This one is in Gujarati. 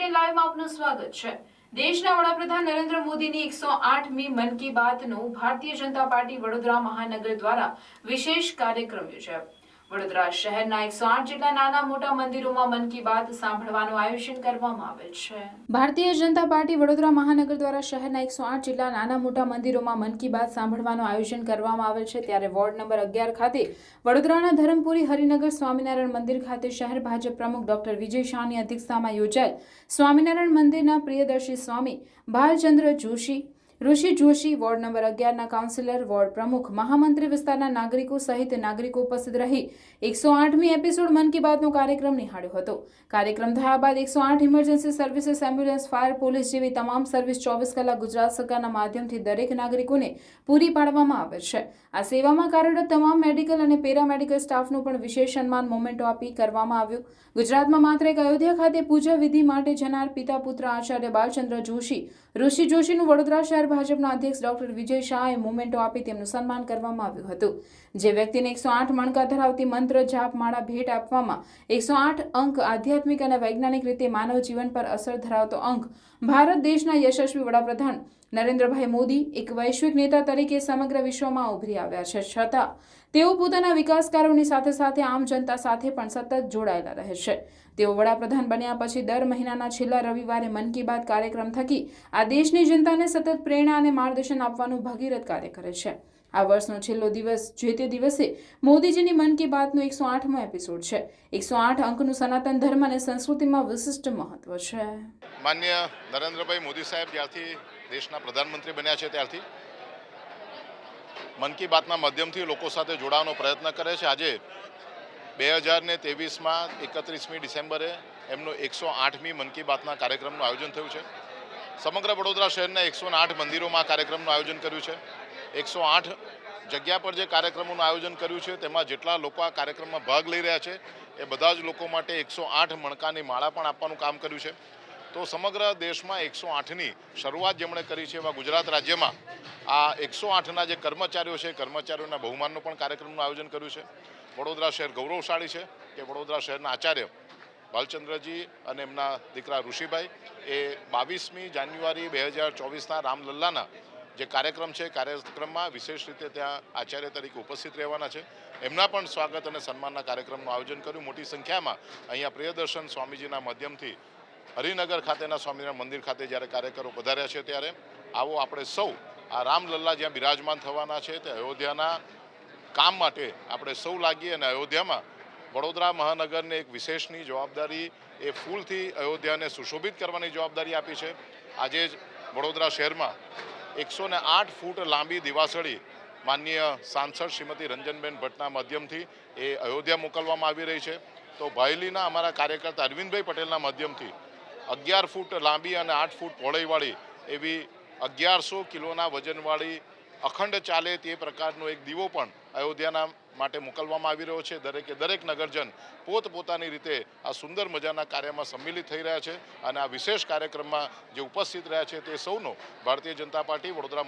એનડીટી લાઈવમાં આપનું સ્વાગત છે। દેશના વડાપ્રધાન નરેન્દ્ર મોદીની 108મી મન કી બાતનું ભારતીય જનતા પાર્ટી વડોદરા મહાનગર દ્વારા વિશેષ કાર્યક્રમ યોજાયો। વડોદરા શહેરના 108 જેટલા નાના મોટા મંદિરોમાં મન કી બાત સાંભળવાનું આયોજન કરવામાં આવેલ છે। ભારતીય જનતા પાર્ટી વડોદરા મહાનગર દ્વારા શહેરના 108 જેટલા નાના મોટા મંદિરોમાં મન કી બાત સાંભળવાનું આયોજન કરવામાં આવેલ છે। ત્યારે વોર્ડ નંબર 11 ખાતે વડોદરાના ધરમપુરી હરિનગર સ્વામિનારાયણ મંદિર ખાતે શહેર ભાજપ પ્રમુખ ડોક્ટર વિજય શાહની અધ્યક્ષતામાં યોજાયેલ સ્વામિનારાયણ મંદિરના પ્રિયદર્શી સ્વામી ભાલચંદ્ર જોશી, ઋષિ જોશી, વોર્ડ નંબર 11ના કાઉન્સિલર, વોર્ડ પ્રમુખ, મહામંત્રી વિસ્તારના નાગરિકો સહિત નાગરિકો ઉપસ્થિત રહી 108મી એપિસોડ મન કી બાતનો કાર્યક્રમ નિહાળ્યો હતો। કાર્યક્રમ થયા બાદ 108 emergency services, ambulance, fire, police જેવી તમામ સર્વિસ 24 કલાક ગુજરાત સરકારના માધ્યમથી દરેક નાગરિકોને પૂરી પાડવામાં આવે છે। આ સેવામાં કાર્યરત તમામ મેડિકલ અને પેરામેડિકલ સ્ટાફનું પણ વિશેષ સન્માન મોમેન્ટો આપી કરવામાં આવ્યું। ગુજરાતમાં માત્ર એક અયોધ્યા ખાતે પૂજા વિધિ માટે જનાર પિતા પુત્ર આચાર્ય બાલચંદ્ર જોશી, ઋષિ જોશીનું વડોદરા શહેર ભાજપના અધ્યક્ષ ડોક્ટર વિજય શાહે મોમેન્ટો આપી તેમનું સન્માન કરવામાં આવ્યું હતું। જે વ્યક્તિને 108 મણકા ધરાવતી મંત્ર જાપ માળા ભેટ આપવામાં 108 અંક આધ્યાત્મિક અને વૈજ્ઞાનિક રીતે માનવ જીવન પર અસર ધરાવતો અંક ભારત દેશના યશસ્વી વડાપ્રધાન નરેન્દ્રભાઈ મોદી એક વૈશ્વિક નેતા તરીકે સમગ્ર વિશ્વમાં ઉભરી આવ્યા છે, છતાં તેઓ પોતાના વિકાસ કાર્યોની સાથે સાથે આમ જનતા સાથે પણ સતત જોડાયેલા રહે છે। તેઓ વડાપ્રધાન બન્યા પછી દર મહિનાના છેલ્લા રવિવારે મન કી બાત કાર્યક્રમ થકી આ દેશની જનતાને સતત પ્રેરણા અને માર્ગદર્શન આપવાનું ભગીરથ કાર્ય કરે છે। આ વર્ષનો છેલ્લો દિવસ જે તે દિવસે મોદીજીની મન કી બાતનો 108મો એપિસોડ છે। 108 અંકનું સનાતન ધર્મ અને સંસ્કૃતિમાં વિશિષ્ટ મહત્વ છે। માન્ય નરેન્દ્રભાઈ મોદી સાહેબ જ્યારથી દેશના પ્રધાનમંત્રી બન્યા છે ત્યારથી મન કી બાતના માધ્યમથી લોકો સાથે જોડાવાનો પ્રયત્ન કરે છે। આજે 2023માં 31મી ડિસેમ્બરે એમનો 108મી મન કી બાતના કાર્યક્રમનું આયોજન થયું છે। સમગ્ર વડોદરા શહેરના 108 મંદિરોમાં કાર્યક્રમનું આયોજન કર્યું છે। 108 જગ્યા પર જે કાર્યક્રમોનું આયોજન કર્યું છે તેમાં જેટલા લોકો આ કાર્યક્રમમાં ભાગ લઈ રહ્યા છે એ બધા જ લોકો માટે 108 મણકાની માળા પણ આપવાનું કામ કર્યું છે। તો સમગ્ર દેશમાં 108ની શરૂઆત જેમણે કરી છે એવા ગુજરાત રાજ્યમાં આ 108ના જે કર્મચારીઓ છે કર્મચારીઓના બહુમાનનું પણ કાર્યક્રમનું આયોજન કર્યું છે। વડોદરા શહેર ગૌરવશાળી છે કે વડોદરા શહેરના આચાર્ય બાલચંદ્રજી અને એમના દીકરા ઋષિભાઈ એ 22મી જાન્યુઆરી 2024ના રામલલ્લાના જે કાર્યક્રમ છે કાર્યક્રમમાં વિશેષ રીતે ત્યાં આચાર્ય તરીકે ઉપસ્થિત રહેવાના છે। એમના પણ સ્વાગત અને સન્માનના કાર્યક્રમનું આયોજન કર્યું। મોટી સંખ્યામાં અહીંયા પ્રિયદર્શન સ્વામીજીના માધ્યમથી હરિનગર ખાતેના સ્વામિનારાયણ મંદિર ખાતે જ્યારે કાર્યકરો પધાર્યા છે ત્યારે આવો આપણે સૌ આ રામલલ્લા જ્યાં બિરાજમાન થવાના છે તે અયોધ્યાના કામ માટે આપણે સૌ લાગીએ અને અયોધ્યામાં વડોદરા મહાનગરને એક વિશેષની જવાબદારી એ ફૂલથી અયોધ્યાને સુશોભિત કરવાની જવાબદારી આપી છે। આજે જ વડોદરા શહેરમાં 108 ફૂટ લાંબી દિવાસળી માનનીય સાંસદ શ્રીમતી રંજનબેન ભટ્ટના માધ્યમથી એ અયોધ્યા મોકલવામાં આવી રહી છે। તો ભાયલીના અમારા કાર્યકર્તા અરવિંદભાઈ પટેલના માધ્યમથી 11 ફૂટ લાંબી અને 8 ફૂટ પહોળાઈવાળી એવી 1100 કિલોના વજનવાળી અખંડ ચાલે તે પ્રકારનો એક દીવો પણ અયોધ્યાના માટે મોકલવામાં આવી રહ્યો છે। દરેક નગરજન પોતપોતાની રીતે આ સુંદર મજાના કાર્યમાં સંમિલિત થઈ રહ્યા છે અને આ વિશેષ કાર્યક્રમમાં જે ઉપસ્થિત રહ્યા છે તે સૌનો ભારતીય જનતા પાર્ટી વડોદરા